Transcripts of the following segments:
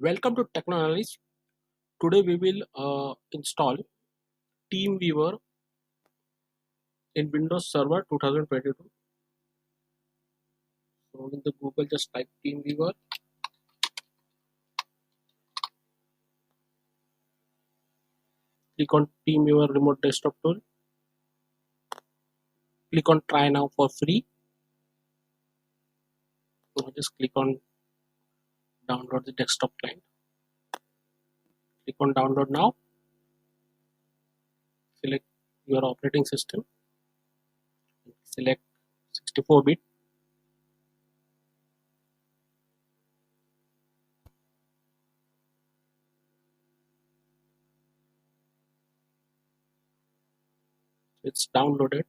Welcome to Techno Analyst. Today we will install TeamViewer in Windows Server 2022. So in the Google, just type TeamViewer. Click on TeamViewer Remote Desktop Tool. Click on Try Now for free. Now just click on Download the desktop client. Click on Download Now. Select your operating system. Select 64-bit. It's downloaded.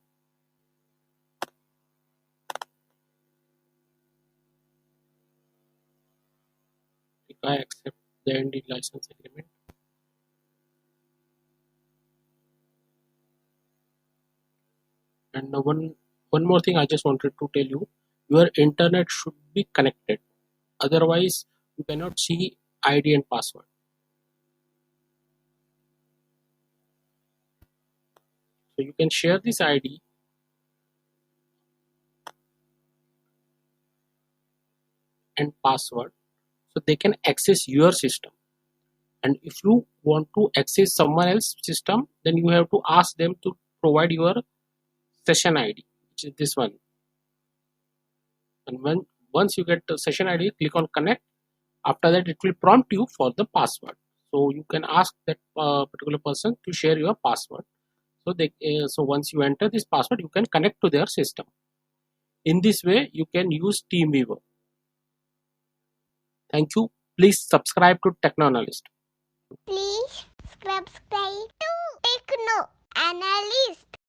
Click I accept the ND license agreement. And one more thing I just wanted to tell you, your internet should be connected. Otherwise, you cannot see ID and password. So you can share this ID and password so they can access your system. And if you want to access someone else's system, then you have to ask them to provide your session ID, which is this one. And once you get the session ID, click on connect. After that, it will prompt you for the password. So you can ask that particular person to share your password. So once you enter this password, you can connect to their system. In this way, you can use TeamViewer. Thank you. Please subscribe to Techno Analyst. Please subscribe to Techno Analyst.